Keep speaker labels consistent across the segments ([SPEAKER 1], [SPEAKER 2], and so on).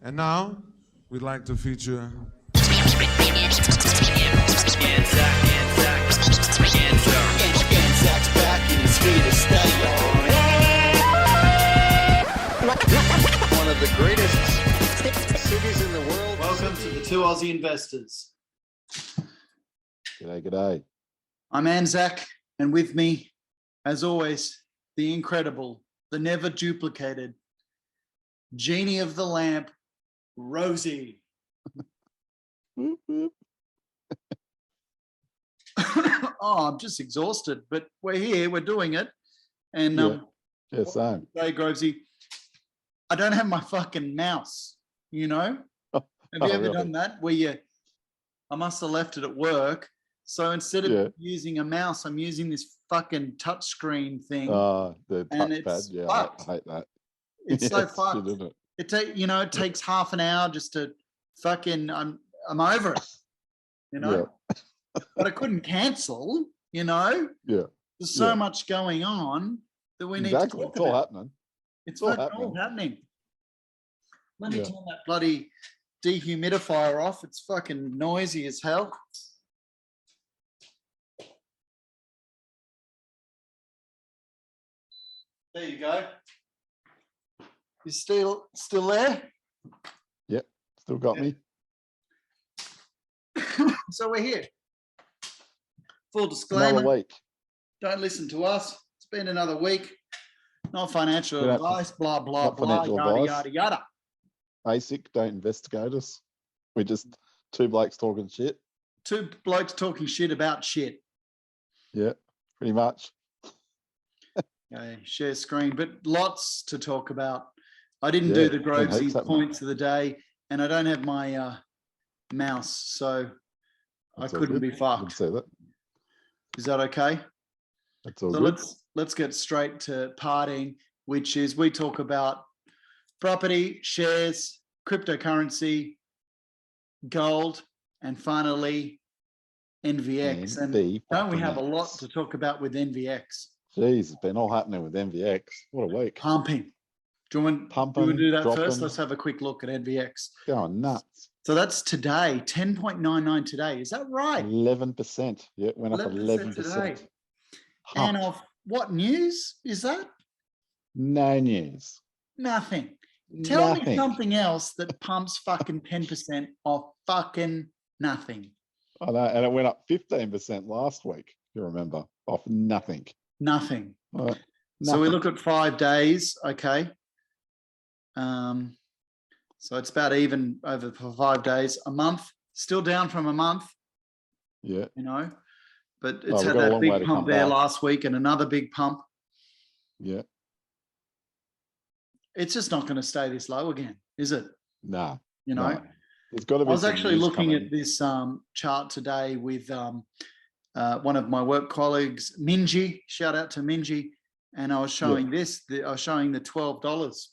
[SPEAKER 1] And now, we'd like to feature...
[SPEAKER 2] Zach's back and he's here to stay. One of the greatest cities in the world.
[SPEAKER 3] Welcome to the Two Aussie Investors.
[SPEAKER 4] G'day, g'day.
[SPEAKER 3] I'm Anzac, and with me, as always, the incredible, the never duplicated genie of the lamp, Rosie.
[SPEAKER 4] Whoop, whoop.
[SPEAKER 3] Oh, I'm just exhausted, but we're here, we're doing it. And
[SPEAKER 4] Yeah, same.
[SPEAKER 3] hey, Grovesy, I don't have my fucking mouse, you know? Have you ever
[SPEAKER 4] really?
[SPEAKER 3] done that? I must have left it at work. So instead of using a mouse, I'm using this fucking touchscreen thing.
[SPEAKER 4] The
[SPEAKER 3] And
[SPEAKER 4] touchpad.
[SPEAKER 3] it's
[SPEAKER 4] Yeah,
[SPEAKER 3] fucked.
[SPEAKER 4] I hate that.
[SPEAKER 3] It's so fucked.
[SPEAKER 4] Isn't it?
[SPEAKER 3] It takes half an hour just to fucking, I'm over it, you know? But I couldn't cancel, you know?
[SPEAKER 4] Yeah.
[SPEAKER 3] There's so much going on that we need
[SPEAKER 4] Exactly.
[SPEAKER 3] to talk
[SPEAKER 4] It's all
[SPEAKER 3] about.
[SPEAKER 4] happening.
[SPEAKER 3] It's
[SPEAKER 4] all
[SPEAKER 3] all happening. Let me
[SPEAKER 4] Yeah.
[SPEAKER 3] turn that bloody dehumidifier off. It's fucking noisy as hell. There you go. You still there?
[SPEAKER 4] Yep. Still got me.
[SPEAKER 3] So we're here. Full disclaimer.
[SPEAKER 4] Another week.
[SPEAKER 3] Don't listen to us. It's been another week. Not financial
[SPEAKER 4] Yeah.
[SPEAKER 3] advice, blah, blah,
[SPEAKER 4] Not
[SPEAKER 3] blah,
[SPEAKER 4] financial
[SPEAKER 3] yada,
[SPEAKER 4] advice.
[SPEAKER 3] yada, yada.
[SPEAKER 4] ASIC, don't investigate us. We're just two blokes talking shit.
[SPEAKER 3] Two blokes talking shit about shit.
[SPEAKER 4] Yeah, pretty much.
[SPEAKER 3] Okay, share screen, but lots to talk about. I didn't
[SPEAKER 4] Yeah,
[SPEAKER 3] do the
[SPEAKER 4] been
[SPEAKER 3] Grovesy
[SPEAKER 4] heaps happening.
[SPEAKER 3] points of the day, and I don't have my mouse, so
[SPEAKER 4] That's
[SPEAKER 3] I
[SPEAKER 4] all
[SPEAKER 3] couldn't
[SPEAKER 4] good.
[SPEAKER 3] be
[SPEAKER 4] I
[SPEAKER 3] fucked.
[SPEAKER 4] didn't see that.
[SPEAKER 3] Is that okay?
[SPEAKER 4] That's all
[SPEAKER 3] So
[SPEAKER 4] good.
[SPEAKER 3] let's get straight to partying, which is we talk about property, shares, cryptocurrency, gold, and finally NVX. And don't we have a lot to talk about with NVX?
[SPEAKER 4] Jeez, it's been all happening with MVX. What a week.
[SPEAKER 3] Pumping. Do you want
[SPEAKER 4] Pumping,
[SPEAKER 3] to do that
[SPEAKER 4] dropping.
[SPEAKER 3] first? Let's have a quick look at NVX.
[SPEAKER 4] Going nuts.
[SPEAKER 3] So that's today, 10.99 today. Is that right?
[SPEAKER 4] 11%. Yeah, it went up 11%.
[SPEAKER 3] today.
[SPEAKER 4] Pumped.
[SPEAKER 3] And of what news is that?
[SPEAKER 4] No news.
[SPEAKER 3] Nothing. Tell me
[SPEAKER 4] Nothing.
[SPEAKER 3] something else that pumps fucking 10% off fucking nothing.
[SPEAKER 4] I know, and it went up 15% last week, you remember, off nothing.
[SPEAKER 3] Nothing.
[SPEAKER 4] Right.
[SPEAKER 3] So we
[SPEAKER 4] Nothing.
[SPEAKER 3] look at 5 days, okay. So it's about even over for 5 days. A month, still down from a month,
[SPEAKER 4] Yeah.
[SPEAKER 3] you know, but
[SPEAKER 4] Oh,
[SPEAKER 3] it's
[SPEAKER 4] we've
[SPEAKER 3] had
[SPEAKER 4] got a
[SPEAKER 3] that
[SPEAKER 4] long way
[SPEAKER 3] big
[SPEAKER 4] to
[SPEAKER 3] pump
[SPEAKER 4] come
[SPEAKER 3] there
[SPEAKER 4] back.
[SPEAKER 3] last week and another big pump.
[SPEAKER 4] Yeah.
[SPEAKER 3] It's just not going to stay this low again, is it?
[SPEAKER 4] Nah.
[SPEAKER 3] You know,
[SPEAKER 4] No. There's got to be
[SPEAKER 3] I was
[SPEAKER 4] some
[SPEAKER 3] actually
[SPEAKER 4] news
[SPEAKER 3] looking
[SPEAKER 4] coming.
[SPEAKER 3] at this chart today with one of my work colleagues, Minji. Shout out to Minji. And I was showing I was showing the $12,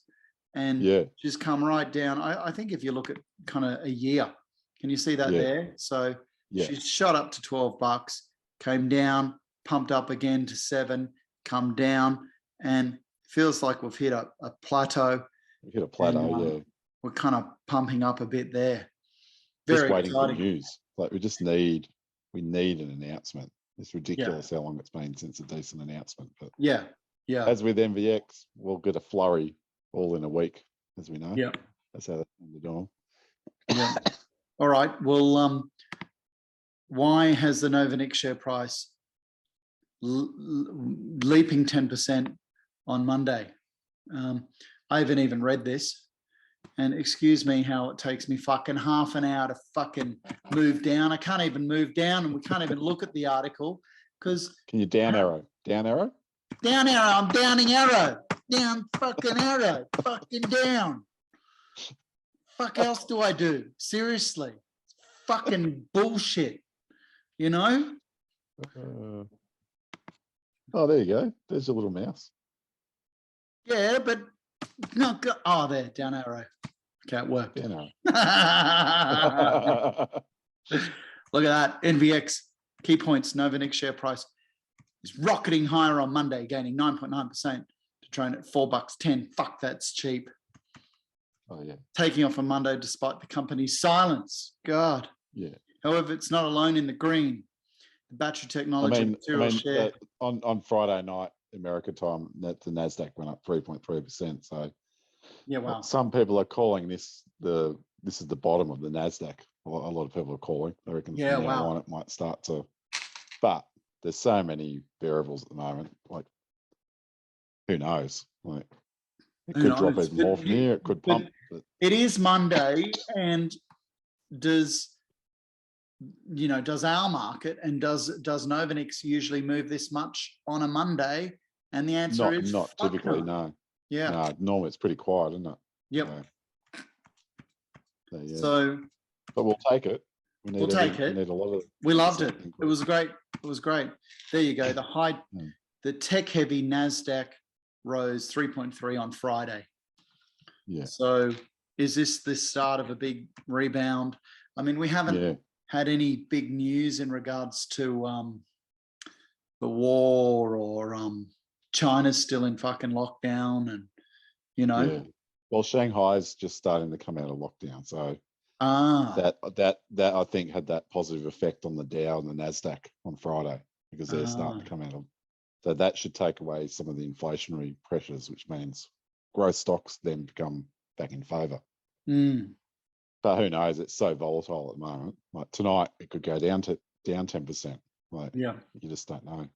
[SPEAKER 3] and just come right down. I think if you look at kind of a year, can you see that there? So she's shot up to $12, came down, pumped up again to 7, come down, and feels like we've hit a plateau.
[SPEAKER 4] We hit a plateau,
[SPEAKER 3] and, we're kind of pumping up a bit there. Very
[SPEAKER 4] just waiting
[SPEAKER 3] exciting.
[SPEAKER 4] for news. Like we need an announcement. It's ridiculous how long it's been since a decent announcement. But
[SPEAKER 3] yeah.
[SPEAKER 4] as with MVX, we'll get a flurry all in a week, as we know.
[SPEAKER 3] Yeah.
[SPEAKER 4] That's how they're doing.
[SPEAKER 3] Yeah. All right. Well, why has the Novanix share price leaping 10% on Monday? I haven't even read this. And excuse me how it takes me fucking half an hour to fucking move down. I can't even move down, and we can't even look at the article because...
[SPEAKER 4] Can you down arrow? Down arrow?
[SPEAKER 3] Down arrow. I'm downing arrow. Down fucking arrow. Fucking down. Fuck else do I do? Seriously. Fucking bullshit. You know?
[SPEAKER 4] Oh, there you go. There's your little mouse.
[SPEAKER 3] Yeah, but no. Oh, there, down arrow. Okay, it worked.
[SPEAKER 4] Down arrow.
[SPEAKER 3] Look at that. NVX key points. Novanix share price is rocketing higher on Monday, gaining 9.9% to trade at $4.10. Fuck, that's cheap.
[SPEAKER 4] Oh yeah.
[SPEAKER 3] taking off on Monday despite the company's silence. God.
[SPEAKER 4] Yeah.
[SPEAKER 3] However, it's not alone in the green. The battery technology material share.
[SPEAKER 4] On Friday night, America time, the Nasdaq went up 3.3%. So
[SPEAKER 3] Yeah, wow.
[SPEAKER 4] some people are calling this is the bottom of the Nasdaq. A lot of people are calling. I reckon
[SPEAKER 3] Yeah,
[SPEAKER 4] from now
[SPEAKER 3] wow.
[SPEAKER 4] on it might start to. But there's so many variables at the moment. Like, who knows? Like, it
[SPEAKER 3] Who
[SPEAKER 4] could drop
[SPEAKER 3] knows?
[SPEAKER 4] even more from here. It could pump. But
[SPEAKER 3] It is Monday, and does our market and does Novanix usually move this much on a Monday? And the answer is
[SPEAKER 4] not typically, no.
[SPEAKER 3] Yeah.
[SPEAKER 4] No, normally it's pretty quiet, isn't it?
[SPEAKER 3] Yep.
[SPEAKER 4] So, yeah.
[SPEAKER 3] So,
[SPEAKER 4] but we'll take it.
[SPEAKER 3] We'll take it.
[SPEAKER 4] We need a lot of.
[SPEAKER 3] We loved it. It was great. It was great. There you go. The tech-heavy Nasdaq rose 3.3 on Friday.
[SPEAKER 4] Yeah.
[SPEAKER 3] So, is this the start of a big rebound? I mean, we haven't had any big news in regards to the war or China's still in fucking lockdown, and
[SPEAKER 4] Yeah. Well, Shanghai's just starting to come out of lockdown, so that I think had that positive effect on the Dow and the Nasdaq on Friday because they're starting to come out of. So that should take away some of the inflationary pressures, which means growth stocks then become back in favour. But who knows? It's so volatile at the moment. Like tonight, it could go down 10%. Like, you just don't know.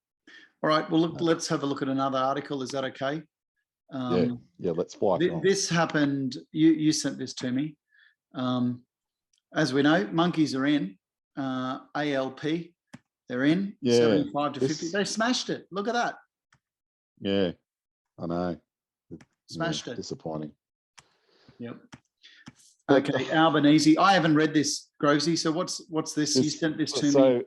[SPEAKER 3] All right. Well, look, let's have a look at another article. Is that okay?
[SPEAKER 4] Yeah. Let's fly.
[SPEAKER 3] This happened. You sent this to me. As we know, monkeys are in. ALP, they're in. 75 to 50. They smashed it. Look at that.
[SPEAKER 4] Yeah, I know.
[SPEAKER 3] Smashed it.
[SPEAKER 4] Disappointing.
[SPEAKER 3] Yep. Okay, Albanese. I haven't read this, Grovesy. So what's this? You sent this to me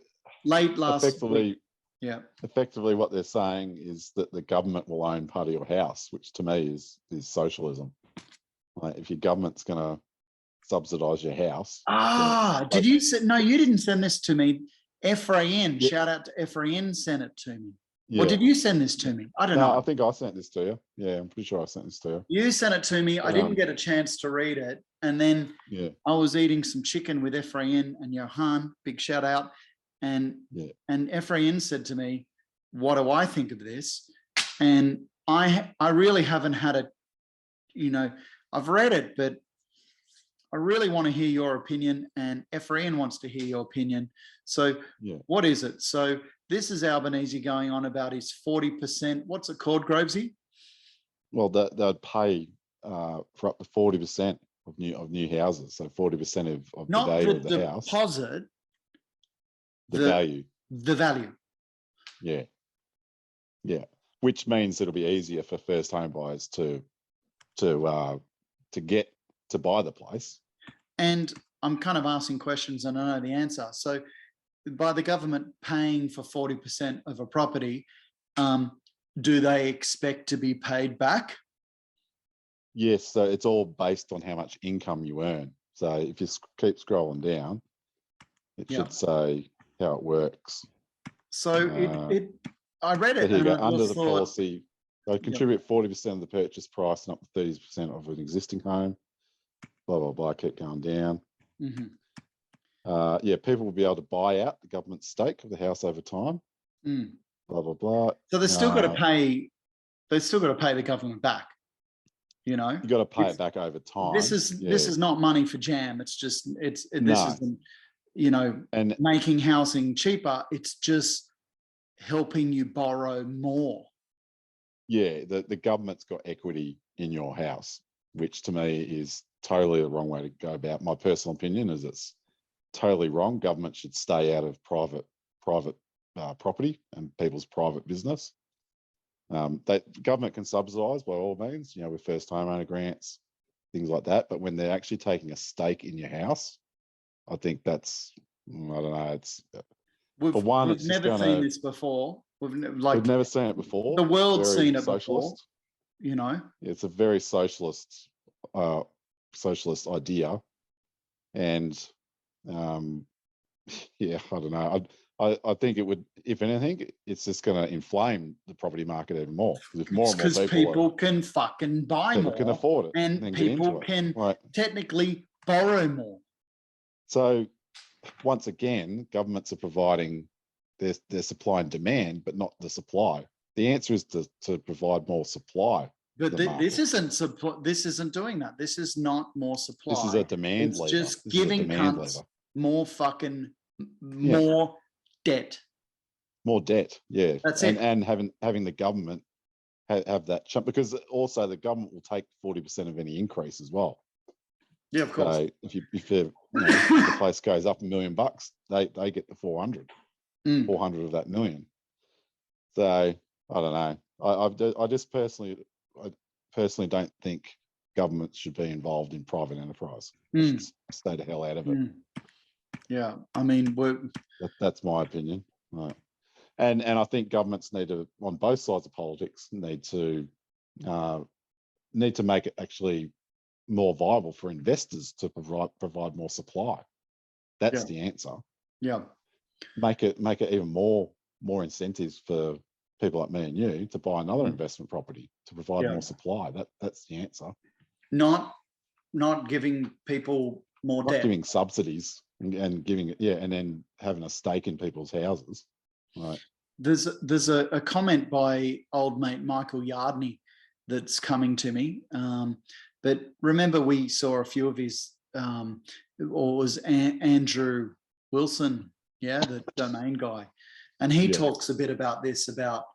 [SPEAKER 3] late last week. Yeah.
[SPEAKER 4] Effectively, what they're saying is that the government will own part of your house, which to me is socialism. Like if your government's going to subsidise your house.
[SPEAKER 3] Did you send? No, you didn't send this to me. Ephraim, shout out to Ephraim, sent it to me. Yeah. Or did you send this to me? I don't know.
[SPEAKER 4] I think I sent this to you. Yeah, I'm pretty sure I sent this to you.
[SPEAKER 3] You sent it to me. I didn't get a chance to read it. And then I was eating some chicken with Ephraim and Johan, big shout out. And Ephraim said to me, what do I think of this? And I really haven't had I've read it, but I really want to hear your opinion, and Ephraim wants to hear your opinion. So what is it? So this is Albanese going on about his 40%. What's it called, Grovesy?
[SPEAKER 4] Well, they'd pay for up to 40% of new houses. So 40% of the value of the house.
[SPEAKER 3] Not the deposit.
[SPEAKER 4] The value.
[SPEAKER 3] The value.
[SPEAKER 4] Yeah. Yeah. Which means it'll be easier for first home buyers to get to buy the place.
[SPEAKER 3] And I'm kind of asking questions and I know the answer. So by the government paying for 40% of a property, do they expect to be paid back?
[SPEAKER 4] Yes, so it's all based on how much income you earn. So if you keep scrolling down, it should say how it works.
[SPEAKER 3] So I read it.
[SPEAKER 4] Here you go. Under the policy, they contribute 40% of the purchase price and up to 30% of an existing home. Blah, blah, blah, keep going down. People will be able to buy out the government stake of the house over time. Blah, blah, blah.
[SPEAKER 3] So they've still got to pay, the government back. You
[SPEAKER 4] got to pay it back over time.
[SPEAKER 3] This is not money for jam. It's just, this isn't, and making housing cheaper. It's just helping you borrow more.
[SPEAKER 4] Yeah, the government's got equity in your house, which to me is totally the wrong way to go about. My personal opinion is it's totally wrong. Government should stay out of private property and people's private business. Government can subsidise by all means, with first homeowner grants, things like that. But when they're actually taking a stake in your house, I think that's, I don't know. It's
[SPEAKER 3] we've never seen this before. We've never
[SPEAKER 4] seen it before.
[SPEAKER 3] The world's seen it before.
[SPEAKER 4] It's a very socialist idea, and I don't know. I think it would, if anything, it's just going to inflame the property market even more. Because if more and more
[SPEAKER 3] Because people can fucking buy
[SPEAKER 4] people
[SPEAKER 3] more,
[SPEAKER 4] can afford it
[SPEAKER 3] and
[SPEAKER 4] then get
[SPEAKER 3] people
[SPEAKER 4] into it.
[SPEAKER 3] can
[SPEAKER 4] Right.
[SPEAKER 3] technically borrow more.
[SPEAKER 4] So once again, governments are providing their supply and demand, but not the supply. The answer is to provide more supply.
[SPEAKER 3] But
[SPEAKER 4] the market.
[SPEAKER 3] this isn't supply. This isn't doing that. This is not more supply.
[SPEAKER 4] This is a demand
[SPEAKER 3] It's
[SPEAKER 4] lever.
[SPEAKER 3] just
[SPEAKER 4] This is a
[SPEAKER 3] giving
[SPEAKER 4] demand
[SPEAKER 3] cunts
[SPEAKER 4] lever.
[SPEAKER 3] more fucking more debt.
[SPEAKER 4] More debt, yeah.
[SPEAKER 3] That's
[SPEAKER 4] and,
[SPEAKER 3] it.
[SPEAKER 4] And having the government have that chunk, because also the government will take 40% of any increase as well.
[SPEAKER 3] Yeah, of course.
[SPEAKER 4] So if the place goes up $1 million, they get the 400 of that million. So I don't know. I just personally don't think government should be involved in private enterprise. Should stay the hell out of it.
[SPEAKER 3] Yeah, I mean,
[SPEAKER 4] that's my opinion. Right. And I think governments need to, on both sides of politics, need to make it actually more viable for investors to provide more supply. That's the answer.
[SPEAKER 3] Yeah.
[SPEAKER 4] Make it even more incentives for people like me and you to buy another investment property to provide more supply. That's the answer.
[SPEAKER 3] Not giving people more debt.
[SPEAKER 4] Not giving subsidies and giving it, and then having a stake in people's houses. Right.
[SPEAKER 3] There's a comment by old mate Michael Yardney that's coming to me. But remember, we saw a few of his, or was Andrew Wilson, the domain guy, and he talks a bit about this, about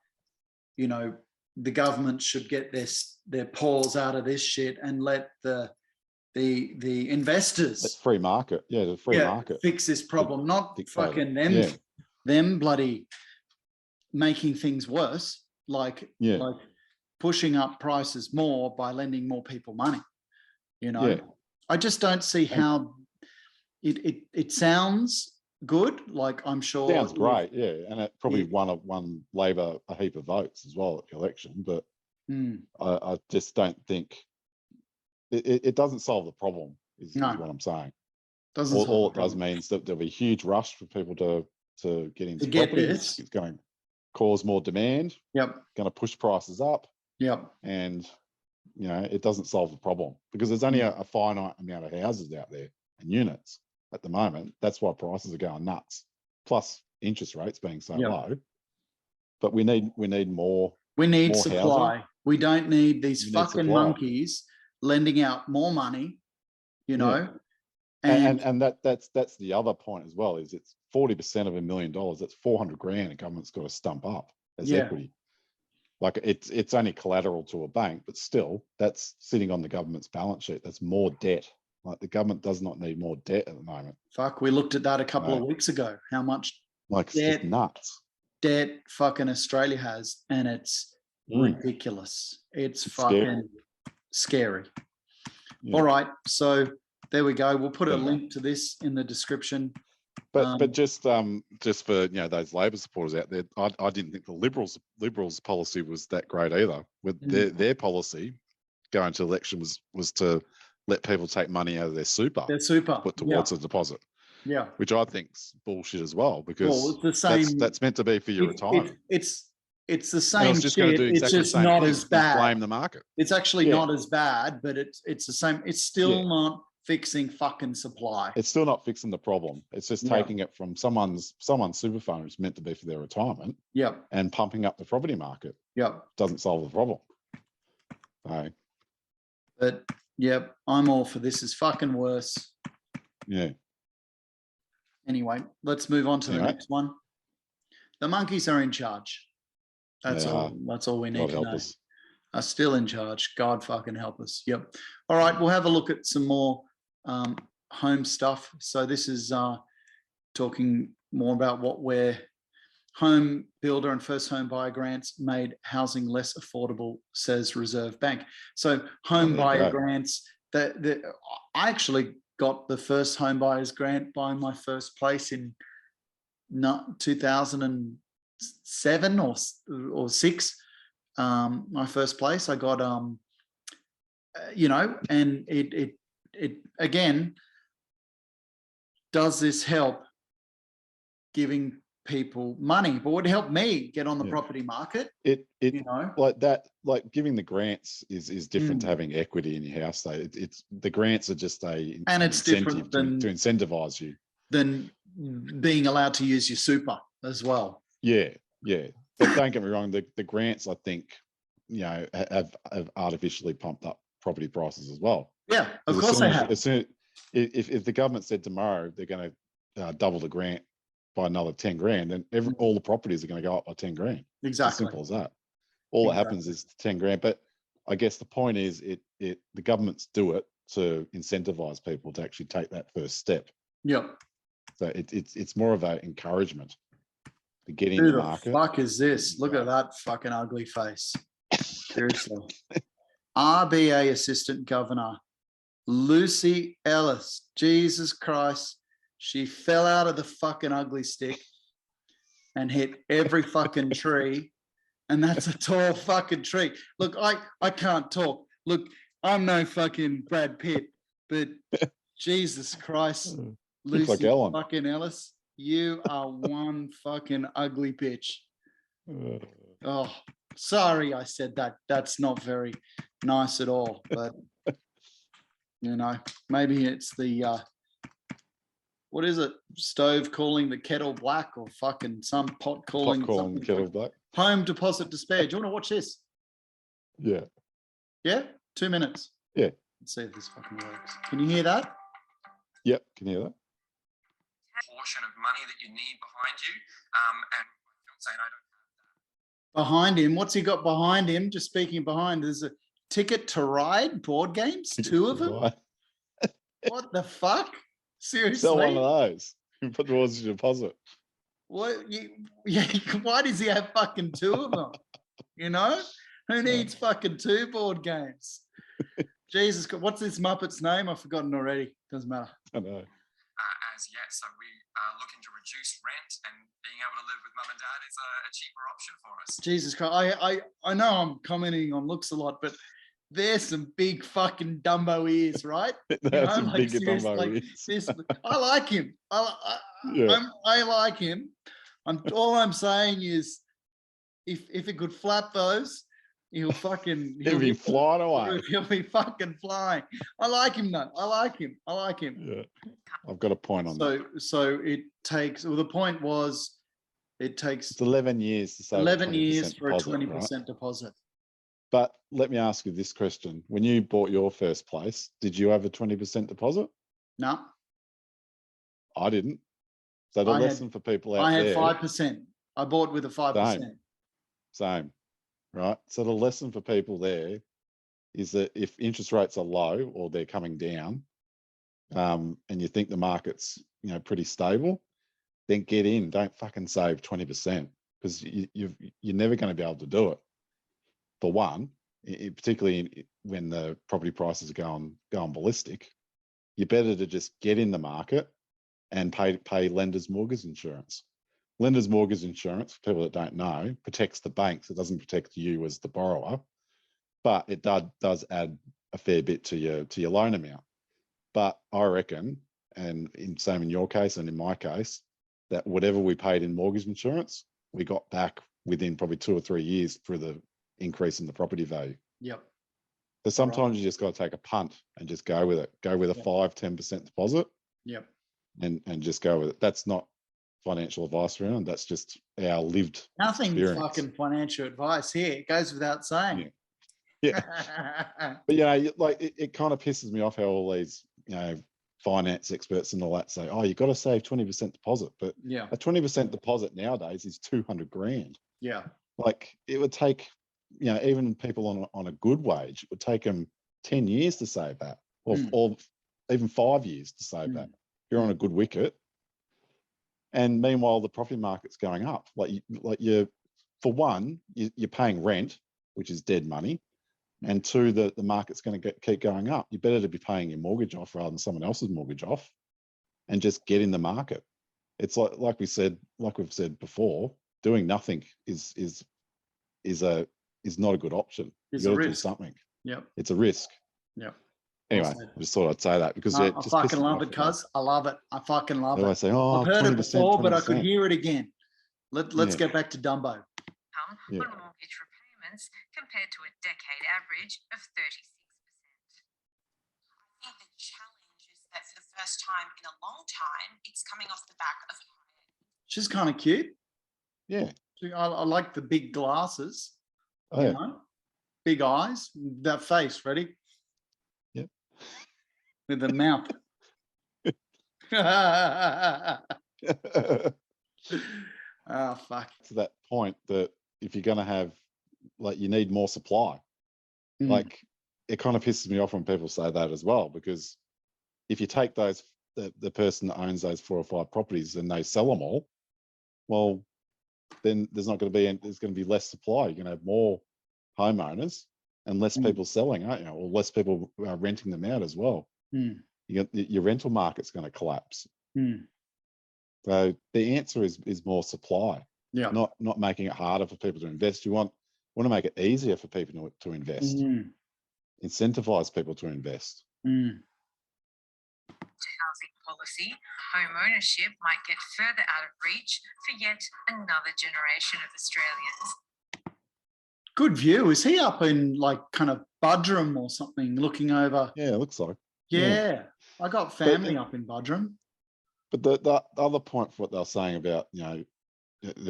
[SPEAKER 3] the government should get their paws out of this shit and let the investors,
[SPEAKER 4] that's free market, the free market,
[SPEAKER 3] fix this problem, not fucking
[SPEAKER 4] it.
[SPEAKER 3] them bloody making things worse, like pushing up prices more by lending more people money. I just don't see how it sounds good. Like, I'm sure
[SPEAKER 4] sounds great, and it probably won Labor a heap of votes as well at the election. But I just don't think it doesn't solve the problem. Is what I'm saying. All it does means that there'll be a huge rush for people to get into property. It's going to cause more demand. Going to push prices up. And it doesn't solve the problem, because there's only a finite amount of houses out there and units at the moment. That's why prices are going nuts. Plus interest rates being so low. But we need more. We need more
[SPEAKER 3] supply.
[SPEAKER 4] Housing.
[SPEAKER 3] We don't need these fucking monkeys lending out more money.
[SPEAKER 4] And that's the other point as well. Is it's 40% of $1 million. That's 400 grand. The government's got to stump up as equity. Like, it's only collateral to a bank, but still, that's sitting on the government's balance sheet. That's more debt. Like, the government does not need more debt at the moment.
[SPEAKER 3] Fuck, we looked at that a couple of weeks ago. How much
[SPEAKER 4] it's just nuts
[SPEAKER 3] debt fucking Australia has, and it's ridiculous. It's fucking scary. All right, so there we go. We'll put a link to this in the description.
[SPEAKER 4] But just for those Labor supporters out there, I didn't think the Liberals policy was that great either. With their policy going to election was to let people take money out of their super, put towards a deposit. Which I think's bullshit as well, because
[SPEAKER 3] it's the same,
[SPEAKER 4] that's meant to be for your retirement.
[SPEAKER 3] It's the same.
[SPEAKER 4] It's just going to do exactly
[SPEAKER 3] it's just
[SPEAKER 4] the same
[SPEAKER 3] not
[SPEAKER 4] thing,
[SPEAKER 3] as bad.
[SPEAKER 4] Inflame the market.
[SPEAKER 3] It's actually not as bad, but it's the same. It's still not fixing fucking supply.
[SPEAKER 4] It's still not fixing the problem. It's just taking it from someone's super fund, which is meant to be for their retirement. And pumping up the property market. Doesn't solve the problem. So.
[SPEAKER 3] But I'm all for this. Is fucking worse. Anyway, let's move on to the next one. The monkeys are in charge. That's all. That's all we need to know. Are still in charge. God fucking help us. All right, we'll have a look at some more home stuff. So this is talking more about where home builder and first home buyer grants made housing less affordable, says Reserve Bank. So home buyer grants, I actually got the first home buyers grant buying my first place in 2007 or 6. My first place, I got and it again, does this help giving people money, but would help me get on the property market.
[SPEAKER 4] It
[SPEAKER 3] you know,
[SPEAKER 4] like that, like giving the grants is different to having equity in your house. So it's the grants are just an
[SPEAKER 3] different than
[SPEAKER 4] to incentivize you
[SPEAKER 3] than being allowed to use your super as well.
[SPEAKER 4] Yeah. But don't get me wrong, the grants, I think, have artificially pumped up property prices as well.
[SPEAKER 3] Yeah, of course they have.
[SPEAKER 4] If the government said tomorrow they're going to double the grant by another 10 grand, then all the properties are going to go up by 10 grand.
[SPEAKER 3] Exactly.
[SPEAKER 4] It's as simple as that. All that happens is 10 grand. But I guess the point is the governments do it to incentivize people to actually take that first step.
[SPEAKER 3] Yep.
[SPEAKER 4] So it's more of an encouragement to get in
[SPEAKER 3] Who
[SPEAKER 4] the
[SPEAKER 3] the
[SPEAKER 4] market.
[SPEAKER 3] fuck is this? Look at that fucking ugly face. Seriously. RBA Assistant Governor Lucy Ellis. Jesus Christ. She fell out of the fucking ugly stick and hit every fucking tree. And that's a tall fucking tree. Look, I can't talk. Look, I'm no fucking Brad Pitt, but Jesus Christ,
[SPEAKER 4] Looks like
[SPEAKER 3] Lucy
[SPEAKER 4] Ellen.
[SPEAKER 3] fucking Ellis, you are one fucking ugly bitch. Oh, sorry I said that. That's not very nice at all. But, maybe it's the... what is it? Stove calling the kettle black, or fucking some pot calling
[SPEAKER 4] the kettle black.
[SPEAKER 3] Home deposit despair. Do you want to watch this?
[SPEAKER 4] Yeah.
[SPEAKER 3] Yeah? 2 minutes.
[SPEAKER 4] Yeah.
[SPEAKER 3] Let's see if this fucking works. Can you hear that?
[SPEAKER 4] Yep. Can you hear that?
[SPEAKER 5] Portion of money that you need behind you. And I'm saying I don't have that.
[SPEAKER 3] Behind him. What's he got behind him? Just speaking behind, there's a Ticket to Ride board games. 2 of them. What the fuck? Seriously?
[SPEAKER 4] Sell one of those. Put towards your deposit.
[SPEAKER 3] What? Why does he have fucking 2 of them? Who needs fucking 2 board games? Jesus, what's this Muppet's name? I've forgotten already. Doesn't matter.
[SPEAKER 4] I know.
[SPEAKER 5] As yet, so we are looking to reduce rent, and being able to live with mum and dad is a cheaper option for us.
[SPEAKER 3] Jesus Christ, I know I'm commenting on looks a lot, but there's some big fucking Dumbo ears, right?
[SPEAKER 4] That's some bigger Dumbo ears.
[SPEAKER 3] I like him. I like him. All I'm saying is, if it could flap those, he'll
[SPEAKER 4] be flying away.
[SPEAKER 3] He'll be fucking flying. I like him though. I like him.
[SPEAKER 4] Yeah, I've got a point on that.
[SPEAKER 3] So it takes. Well, the point was, it takes.
[SPEAKER 4] It's 11 years to save.
[SPEAKER 3] 11 years for a 20%
[SPEAKER 4] right?
[SPEAKER 3] deposit.
[SPEAKER 4] But let me ask you this question: when you bought your first place, did you have a 20% deposit?
[SPEAKER 3] No,
[SPEAKER 4] I didn't. So the lesson for people out there.
[SPEAKER 3] I had 5%. I bought with a 5%.
[SPEAKER 4] Same. Right. So the lesson for people there is that if interest rates are low or they're coming down, and you think the market's pretty stable, then get in. Don't fucking save 20%, because you're never going to be able to do it. For one, particularly when the property prices are going ballistic, you're better to just get in the market and pay lender's mortgage insurance. Lender's mortgage insurance, for people that don't know, protects the banks. It doesn't protect you as the borrower, but it does add a fair bit to your loan amount. But I reckon, and same in your case and in my case, that whatever we paid in mortgage insurance, we got back within probably 2 or 3 years through the increase in the property value.
[SPEAKER 3] Yep.
[SPEAKER 4] So sometimes you just got to take a punt and just go with it. Go with a 5-10% deposit.
[SPEAKER 3] Yep.
[SPEAKER 4] And just go with it. That's not financial advice around. That's just our lived
[SPEAKER 3] nothing
[SPEAKER 4] experience.
[SPEAKER 3] Fucking financial advice here. It goes without saying.
[SPEAKER 4] Yeah. But it kind of pisses me off how all these finance experts and all that say, oh, you've got to save 20% deposit, but a 20% deposit nowadays is 200 grand.
[SPEAKER 3] Yeah.
[SPEAKER 4] Like it would take even people on a good wage, it would take them 10 years to save that, or even 5 years to save that. You're on a good wicket. And meanwhile, the property market's going up. For one, you're paying rent, which is dead money. And 2, the market's going to keep going up. You're better to be paying your mortgage off rather than someone else's mortgage off, and just get in the market. It's like we've said before, doing nothing is not a good option.
[SPEAKER 3] It's
[SPEAKER 4] you
[SPEAKER 3] a
[SPEAKER 4] got to do
[SPEAKER 3] risk.
[SPEAKER 4] something.
[SPEAKER 3] Yep.
[SPEAKER 4] It's a risk.
[SPEAKER 3] Yep.
[SPEAKER 4] Anyway, I just thought I'd say that because
[SPEAKER 3] I fucking love it, cuz. I love it. I fucking love it.
[SPEAKER 4] I say, oh,
[SPEAKER 3] I've heard
[SPEAKER 4] 20%,
[SPEAKER 3] it before,
[SPEAKER 4] 20%.
[SPEAKER 3] but I could hear it again. Let's get back to Dumbo.
[SPEAKER 6] On mortgage repayments compared to a decade average of 36%.
[SPEAKER 7] I think the challenge is that for the first time in a long time, it's coming off the back of
[SPEAKER 3] She's kind of cute.
[SPEAKER 4] Yeah.
[SPEAKER 3] I like the big glasses.
[SPEAKER 4] Oh,
[SPEAKER 3] you
[SPEAKER 4] yeah.
[SPEAKER 3] know? Big eyes. That face, ready?
[SPEAKER 4] Yep.
[SPEAKER 3] With the mouth. Oh, fuck.
[SPEAKER 4] To that point that if you're going to have, like, you need more supply. Like, it kind of pisses me off when people say that as well, because if you take those, the person that owns those 4 or 5 properties and they sell them all, well, then there's going to be less supply. You're going to have more homeowners and less people selling, aren't you? Or less people renting them out as well. Your rental market's going to collapse. So the answer is more supply.
[SPEAKER 3] Yeah.
[SPEAKER 4] Not making it harder for people to invest. You want to make it easier for people to invest. Incentivize people to invest.
[SPEAKER 6] To housing policy, home ownership might get further out of reach for yet another generation of Australians.
[SPEAKER 3] Good view. Is he up in like kind of Budrum or something looking over?
[SPEAKER 4] Yeah, it looks like.
[SPEAKER 3] Yeah. I got family up in Budrum.
[SPEAKER 4] But the other point for what they're saying about, the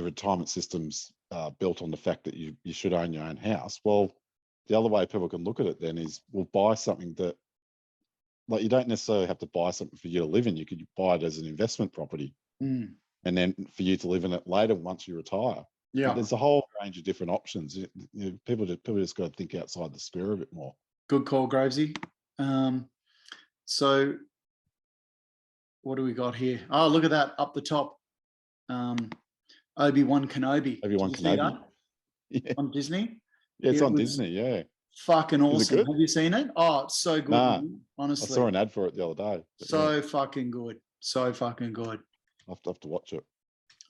[SPEAKER 4] retirement system's built on the fact that you should own your own house. Well, the other way people can look at it then is, we'll buy something that, like, you don't necessarily have to buy something for you to live in. You could buy it as an investment property, and then for you to live in it later once you retire.
[SPEAKER 3] Yeah,
[SPEAKER 4] there's a whole range of different options. People just got to think outside the square a bit more.
[SPEAKER 3] Good call, Gravesy. So what do we got here? Oh, look at that up the top. Obi-Wan Kenobi.
[SPEAKER 4] Obi-Wan Kenobi.
[SPEAKER 3] Yeah. On Disney.
[SPEAKER 4] Yeah, it's on Disney. Yeah.
[SPEAKER 3] Fucking awesome.
[SPEAKER 4] Have
[SPEAKER 3] you seen it? Oh, it's so good.
[SPEAKER 4] Nah,
[SPEAKER 3] honestly,
[SPEAKER 4] I saw an ad for it the other day.
[SPEAKER 3] So fucking good. So fucking good.
[SPEAKER 4] I'll have to watch it.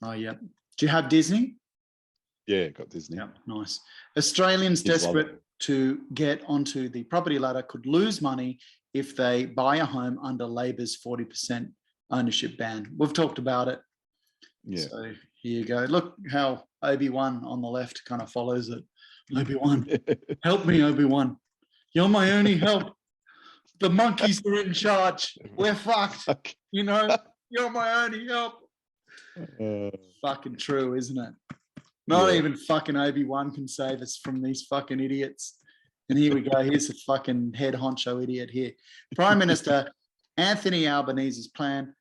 [SPEAKER 3] Oh, yeah. Do you have Disney?
[SPEAKER 4] Yeah, got Disney.
[SPEAKER 3] Yeah, nice. Australians desperate to get onto the property ladder could lose money if they buy a home under Labor's 40% ownership ban. We've talked about it.
[SPEAKER 4] Yeah.
[SPEAKER 3] So here you go. Look how Obi-Wan on the left kind of follows it. Obi-Wan, help me, Obi-Wan. You're my only help. The monkeys are in charge. We're fucked. You're my only help. Fucking true, isn't it? Not even fucking Obi-Wan can save us from these fucking idiots. And here we go. Here's a fucking head honcho idiot here. Prime Minister Anthony Albanese's plan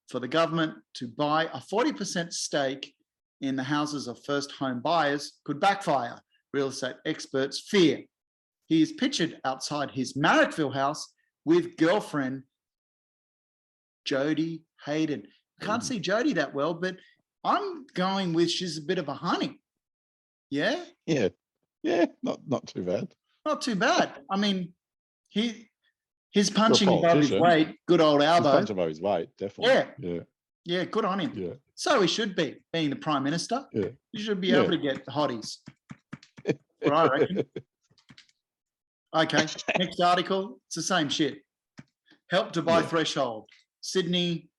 [SPEAKER 3] for the government to buy a 40% stake in the houses of first home buyers could backfire. Real estate experts fear. He is pictured outside his Marrickville house with girlfriend Jodie Hayden. Can't see Jodie that well, but I'm going with she's a bit of a honey. Yeah?
[SPEAKER 4] Yeah. Yeah, not too bad.
[SPEAKER 3] Not too bad. I mean, he's punching above his weight. Good old Albo.
[SPEAKER 4] He's punching above his weight, definitely.
[SPEAKER 3] Yeah. Yeah, good on him.
[SPEAKER 4] Yeah.
[SPEAKER 3] So he should be, being the Prime Minister.
[SPEAKER 4] Yeah.
[SPEAKER 3] You should be able to get the hotties. What I reckon. Okay, next article. It's the same shit. Help to buy threshold. Sydney,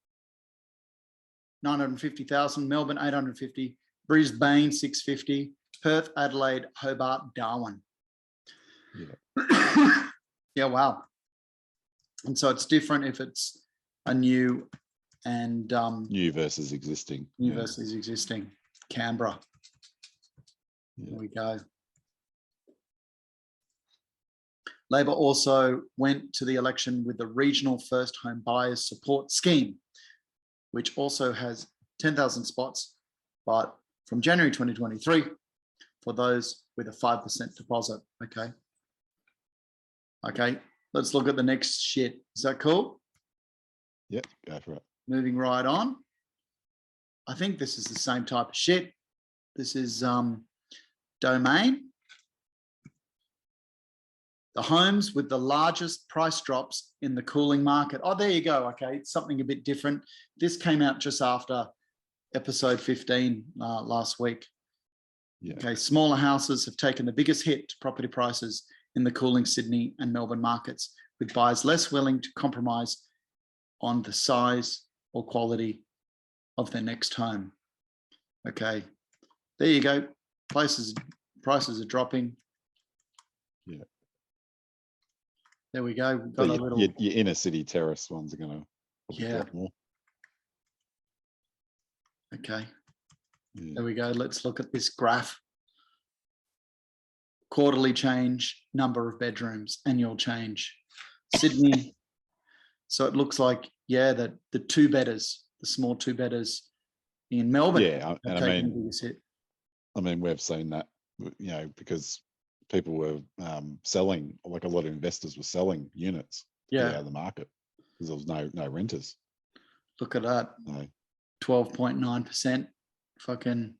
[SPEAKER 3] 950,000. Melbourne, 850. Brisbane, 650. Perth, Adelaide, Hobart, Darwin.
[SPEAKER 4] Yeah.
[SPEAKER 3] Yeah, wow. And so it's different if it's a new and
[SPEAKER 4] new versus existing.
[SPEAKER 3] New versus existing. Canberra. There we go. Labor also went to the election with the regional first home buyers support scheme, which also has 10,000 spots, but from January 2023 for those with a 5% deposit. Okay. Okay, let's look at the next shit. Is that cool?
[SPEAKER 4] Yep, go for it.
[SPEAKER 3] Moving right on. I think this is the same type of shit. This is Domain. The homes with the largest price drops in the cooling market. Oh, there you go. Okay, it's something a bit different. This came out just after episode 15 last week.
[SPEAKER 4] Yeah.
[SPEAKER 3] Okay, smaller houses have taken the biggest hit to property prices in the cooling Sydney and Melbourne markets, with buyers less willing to compromise on the size or quality of their next home. Okay, there you go. Prices are dropping.
[SPEAKER 4] Yeah.
[SPEAKER 3] There we go. We've
[SPEAKER 4] So
[SPEAKER 3] got a
[SPEAKER 4] your,
[SPEAKER 3] little.
[SPEAKER 4] your inner city terrace ones are going to
[SPEAKER 3] Yeah.
[SPEAKER 4] drop more.
[SPEAKER 3] Okay.
[SPEAKER 4] Yeah.
[SPEAKER 3] There we go. Let's look at this graph. Quarterly change, number of bedrooms, annual change. Sydney. So it looks like, yeah, that the two bedders, the small two bedders in Melbourne.
[SPEAKER 4] Yeah, and
[SPEAKER 3] have taken the biggest hit.
[SPEAKER 4] I mean, we've seen that, because people were selling, like a lot of investors were selling units to get out of the market because there was no renters.
[SPEAKER 3] Look at that.
[SPEAKER 4] No.
[SPEAKER 3] 12.9% fucking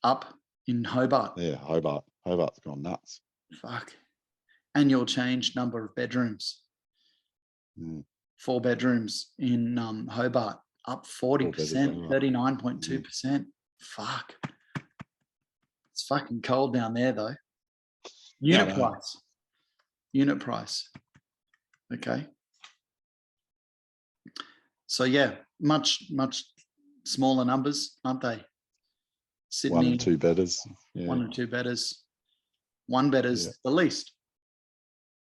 [SPEAKER 3] up in Hobart.
[SPEAKER 4] Yeah, Hobart's gone nuts.
[SPEAKER 3] Fuck. Annual change, number of bedrooms. 4 bedrooms in Hobart, up 40%, 39.2%. Fuck. It's fucking cold down there though. Unit price. Unit price. Okay. So yeah, much smaller numbers, aren't they? Sydney,
[SPEAKER 4] 1 and 2 bedders. Yeah.
[SPEAKER 3] 1 and 2 bedders. 1 bedders the least.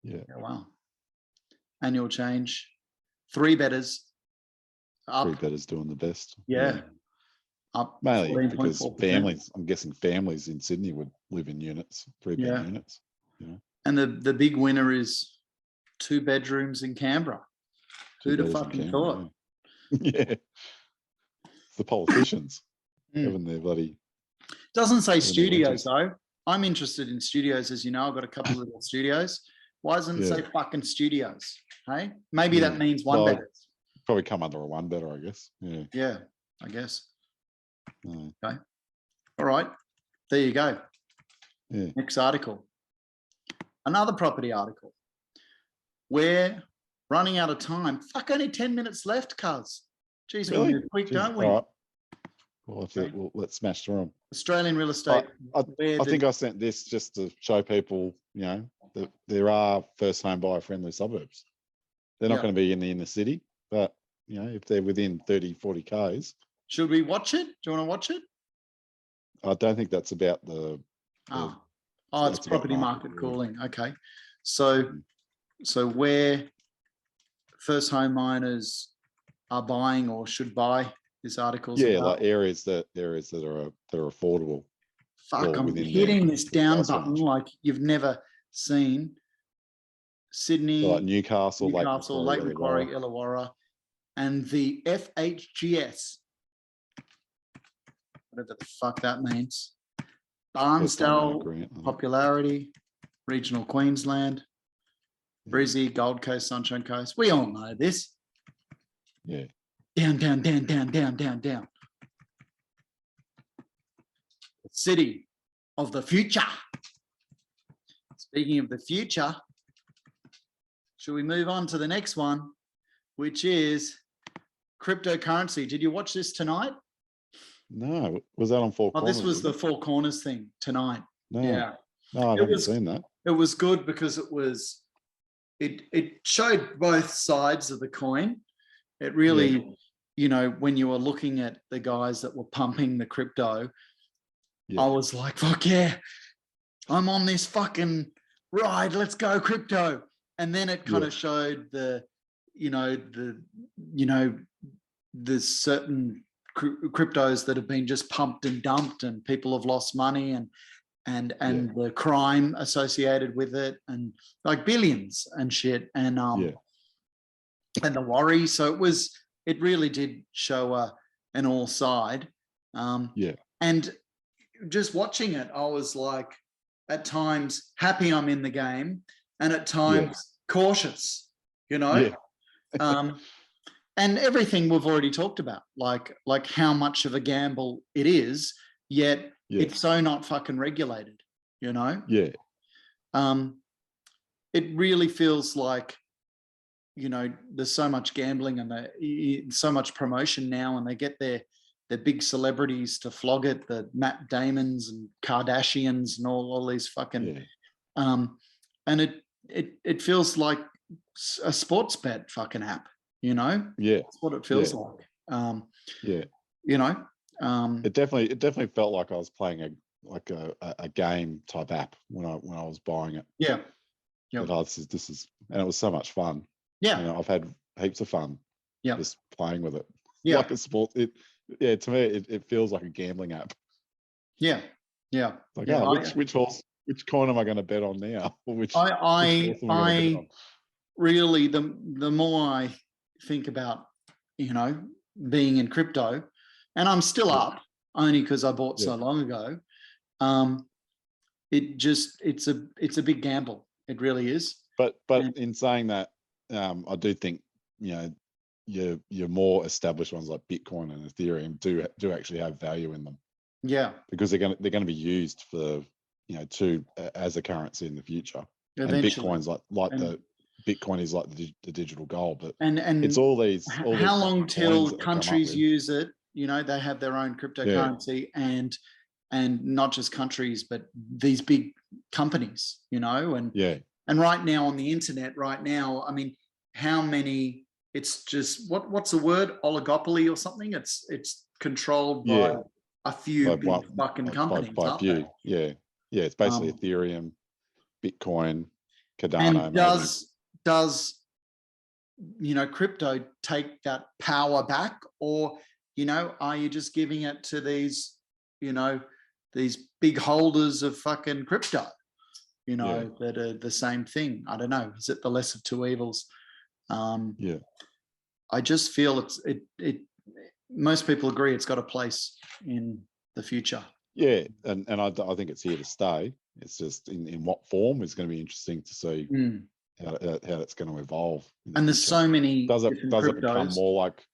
[SPEAKER 4] Yeah.
[SPEAKER 3] Wow. Annual change. 3 bedders up.
[SPEAKER 4] 3 bedders doing the best.
[SPEAKER 3] Yeah. Up
[SPEAKER 4] mainly because
[SPEAKER 3] 14.4%.
[SPEAKER 4] families, I'm guessing families in Sydney would live in units, 3-bed units.
[SPEAKER 3] And the big winner is 2 bedrooms in Canberra. Who'd have fucking thought?
[SPEAKER 4] Yeah. It's the politicians having their bloody.
[SPEAKER 3] Doesn't say studios though. I'm interested in studios, as you know. I've got a couple of little studios. Why doesn't it say fucking studios? Hey, maybe that means 1 bedders.
[SPEAKER 4] Probably come under a 1 bedder, I guess. Yeah.
[SPEAKER 3] Yeah, I guess. Okay. All right. There you go.
[SPEAKER 4] Yeah.
[SPEAKER 3] Next article. Another property article. We're running out of time. Fuck, only 10 minutes left, cuz. Jeez, we move quick, don't we?
[SPEAKER 4] All right. Well, let's smash through them.
[SPEAKER 3] Australian real estate.
[SPEAKER 4] I think I sent this just to show people, that there are first home buyer friendly suburbs. They're not going to be in the inner city, but if they're within 30, 40 Ks.
[SPEAKER 3] Should we watch it? Do you want to watch it?
[SPEAKER 4] I don't think that's about the.
[SPEAKER 3] It's property market cooling. Okay. So where first home miners are buying or should buy, this article.
[SPEAKER 4] Like areas that are affordable.
[SPEAKER 3] Fuck, I'm hitting this down button like you've never seen. Sydney,
[SPEAKER 4] like Newcastle,
[SPEAKER 3] Lake Macquarie, Illawarra, and the FHGS, whatever the fuck that means. Barnsdale, popularity, regional Queensland, Brizzy, Gold Coast, Sunshine Coast. We all know this.
[SPEAKER 4] Yeah.
[SPEAKER 3] Down. City of the future. Speaking of the future, should we move on to the next one, which is cryptocurrency? Did you watch this tonight?
[SPEAKER 4] No. Was that on Four Corners?
[SPEAKER 3] This was the Four Corners thing tonight.
[SPEAKER 4] No.
[SPEAKER 3] Yeah.
[SPEAKER 4] No, I haven't seen that.
[SPEAKER 3] It was good because it showed both sides of the coin. It really, when you were looking at the guys that were pumping the crypto, I was like, fuck yeah, I'm on this fucking ride. Let's go crypto. And then it kind of showed the certain cryptos that have been just pumped and dumped and people have lost money and the crime associated with it and like billions and shit and the worry. So it really did show an all side. And just watching it, I was like, at times happy I'm in the game, and at times cautious, and everything we've already talked about, like how much of a gamble it is, yet it's so not fucking regulated, It really feels like, there's so much gambling and so much promotion now, and they get their big celebrities to flog it, the Matt Damons and Kardashians and all these fucking, and it feels like a sports bet fucking app, That's what it feels like.
[SPEAKER 4] It definitely felt like I was playing a game type app when I was buying it.
[SPEAKER 3] Yeah. Yep.
[SPEAKER 4] But, this is, and it was so much fun.
[SPEAKER 3] Yeah.
[SPEAKER 4] You know, I've had heaps of fun.
[SPEAKER 3] Yeah.
[SPEAKER 4] Just playing with it.
[SPEAKER 3] Yeah.
[SPEAKER 4] Like a sport. To me, it feels like a gambling app.
[SPEAKER 3] Yeah. Yeah.
[SPEAKER 4] Like,
[SPEAKER 3] yeah.
[SPEAKER 4] which coin am I going to bet on now? Or which
[SPEAKER 3] I
[SPEAKER 4] horse am I gonna bet on?
[SPEAKER 3] really, the more I think about, being in crypto, and I'm still up only because I bought so long ago. It's a big gamble. It really is.
[SPEAKER 4] But in saying that, I do think, your more established ones like Bitcoin and Ethereum do actually have value in them.
[SPEAKER 3] Yeah.
[SPEAKER 4] Because they're going to be used for, as a currency in the future.
[SPEAKER 3] Eventually.
[SPEAKER 4] And Bitcoin's Bitcoin is like the digital gold, but
[SPEAKER 3] and
[SPEAKER 4] it's all these.
[SPEAKER 3] How long till countries
[SPEAKER 4] with.
[SPEAKER 3] use it? They have their own cryptocurrency, and not just countries, but these big companies, and right now on the internet, I mean, how many? It's just what's the word? Oligopoly or something? It's controlled by a few big fucking companies.
[SPEAKER 4] By a few, yeah. It's basically Ethereum, Bitcoin, Cardano.
[SPEAKER 3] And does crypto take that power back, or are you just giving it to these these big holders of fucking crypto that are the same thing? I don't know. Is it the less of two evils? I just feel most people agree it's got a place in the future.
[SPEAKER 4] Yeah, and I think it's here to stay. It's just in what form is going to be interesting to see how it's going to evolve.
[SPEAKER 3] And there's so many.
[SPEAKER 4] Does it become more like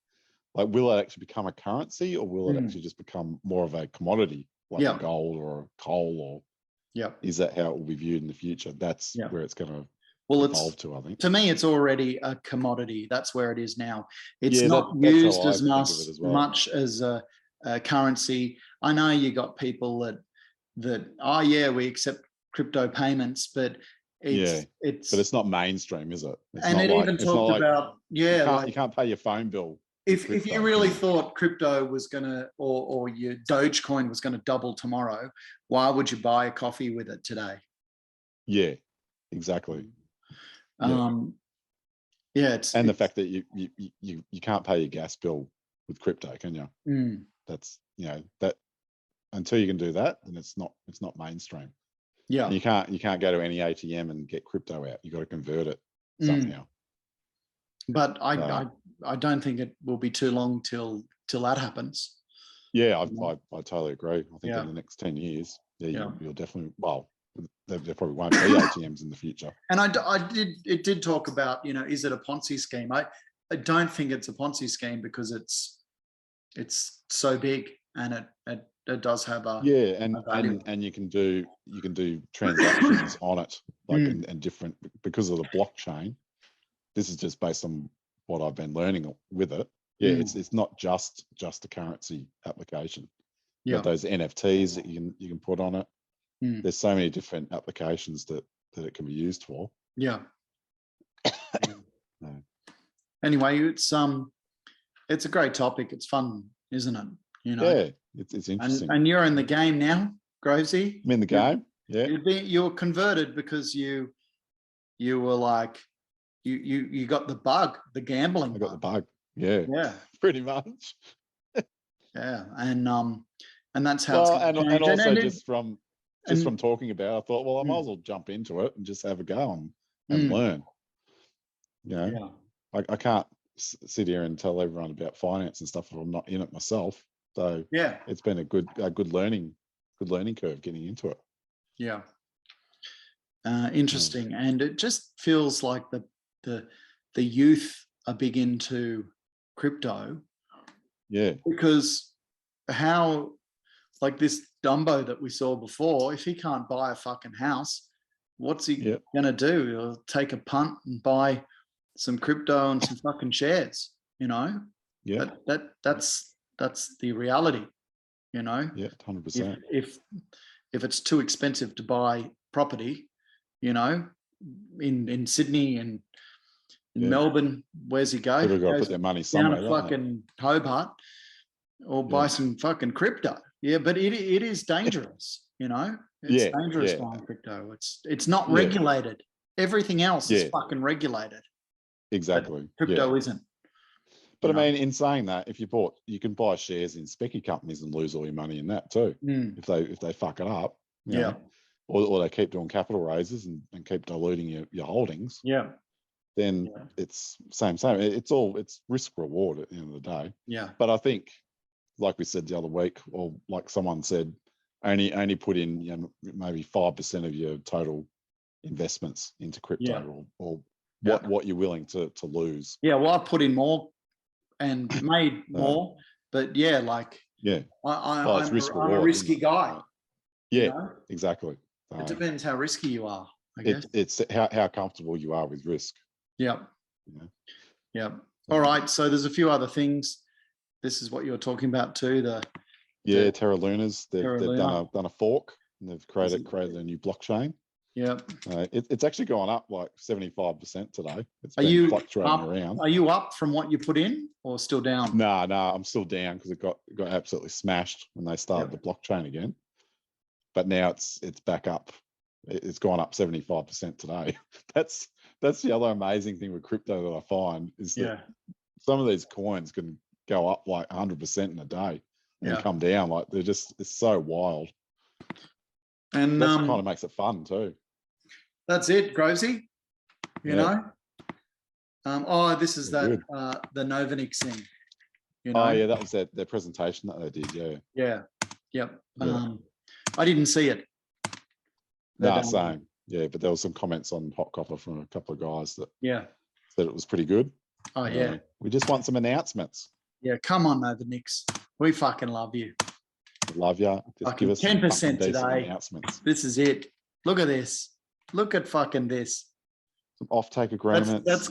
[SPEAKER 4] will it actually become a currency, or will it actually just become more of a commodity like a gold or a coal, or is that how it will be viewed in the future? That's where it's going to evolve to, I think.
[SPEAKER 3] To me, it's already a commodity. That's where it is now. It's not used as much as a currency. I know you got people that we accept crypto payments, but it's
[SPEAKER 4] not mainstream, is it?
[SPEAKER 3] You
[SPEAKER 4] can't pay your phone bill.
[SPEAKER 3] If you really thought crypto was gonna or your Dogecoin was gonna double tomorrow, why would you buy a coffee with it today?
[SPEAKER 4] Yeah, exactly.
[SPEAKER 3] And the
[SPEAKER 4] fact that you can't pay your gas bill with crypto, can you? That's that until you can do that, then it's not mainstream. Yeah, and you can't go to any ATM and get crypto out. You got to convert it somehow.
[SPEAKER 3] But I don't think it will be too long till that happens.
[SPEAKER 4] Yeah, I totally agree. I think in the next 10 years, you'll definitely. Well, there probably won't be ATMs in the future.
[SPEAKER 3] And it did talk about, is it a Ponzi scheme? I don't think it's a Ponzi scheme because it's so big and it does have a
[SPEAKER 4] and you can do transactions on it and different because of the blockchain. This is just based on what I've been learning with it. It's not just a currency application. You got those NFTs that you can put on it. There's so many different applications that it can be used for.
[SPEAKER 3] Anyway, it's a great topic. It's fun, isn't it?
[SPEAKER 4] It's interesting.
[SPEAKER 3] And you're in the game now, Grovesy.
[SPEAKER 4] I'm in the game.
[SPEAKER 3] You're converted because you were like you got the bug, the gambling.
[SPEAKER 4] I got the bug. Yeah, pretty much.
[SPEAKER 3] And that's how it's
[SPEAKER 4] and also just from talking about it, I thought, well, I might as well jump into it and just have a go and learn. I can't sit here and tell everyone about finance and stuff if I'm not in it myself. So it's been a good learning curve getting into it.
[SPEAKER 3] Interesting. And it just feels like the youth are big into crypto. Because how, like this Dumbo that we saw before, if he can't buy a fucking house, what's he gonna do? He'll take a punt and buy some crypto and some fucking shares, that's the reality,
[SPEAKER 4] 100%.
[SPEAKER 3] If it's too expensive to buy property, in Sydney and in Melbourne, where's he go?
[SPEAKER 4] People got to put their money somewhere.
[SPEAKER 3] Down to fucking Hobart. or buy some fucking crypto. Yeah, but it is dangerous, you know. It's dangerous buying crypto. It's not regulated. Everything else is fucking regulated.
[SPEAKER 4] Exactly.
[SPEAKER 3] But crypto isn't.
[SPEAKER 4] But I mean, in saying that, if you can buy shares in specky companies and lose all your money in that too. If they fuck it up. You know, or they keep doing capital raises and keep diluting your holdings.
[SPEAKER 3] Yeah.
[SPEAKER 4] Then it's same. It's risk reward at the end of the day.
[SPEAKER 3] Yeah.
[SPEAKER 4] But I think, like we said the other week, or like someone said, only put in maybe 5% of your total investments into crypto, or what you're willing to lose.
[SPEAKER 3] Yeah, well, I put in more and made more, but I'm a risky guy.
[SPEAKER 4] Yeah,
[SPEAKER 3] you know?
[SPEAKER 4] exactly.
[SPEAKER 3] It depends how risky you are, I guess.
[SPEAKER 4] It's how comfortable you are with risk.
[SPEAKER 3] Yeah. All right. So there's a few other things. This is what you were talking about too.
[SPEAKER 4] Terra Luna's. They've done a fork, and they've created a new blockchain.
[SPEAKER 3] Yeah.
[SPEAKER 4] It's actually gone up like 75% today. It's
[SPEAKER 3] been
[SPEAKER 4] fluctuating around.
[SPEAKER 3] Are you up from what you put in, or still down?
[SPEAKER 4] No, I'm still down because it got absolutely smashed when they started the blockchain again. But now it's back up. It's gone up 75% today. That's the other amazing thing with crypto that I find is that some of these coins can go up like 100% in a day and come down. Like it's so wild. And that kind of makes it fun too.
[SPEAKER 3] That's it, Grovesy. You know. This is the Novanix thing. You know?
[SPEAKER 4] Oh yeah, that was their presentation that they did.
[SPEAKER 3] Yep. I didn't see it.
[SPEAKER 4] No, same. Yeah, but there was some comments on Hot Copper from a couple of guys that said it was pretty good.
[SPEAKER 3] Oh yeah.
[SPEAKER 4] We just want some announcements.
[SPEAKER 3] Yeah, come on, Novanix. We fucking love you.
[SPEAKER 4] Love you. Just give us
[SPEAKER 3] 10% today.
[SPEAKER 4] Announcements.
[SPEAKER 3] This is it. Look at this. Look at fucking this.
[SPEAKER 4] Some offtake agreements.
[SPEAKER 3] That's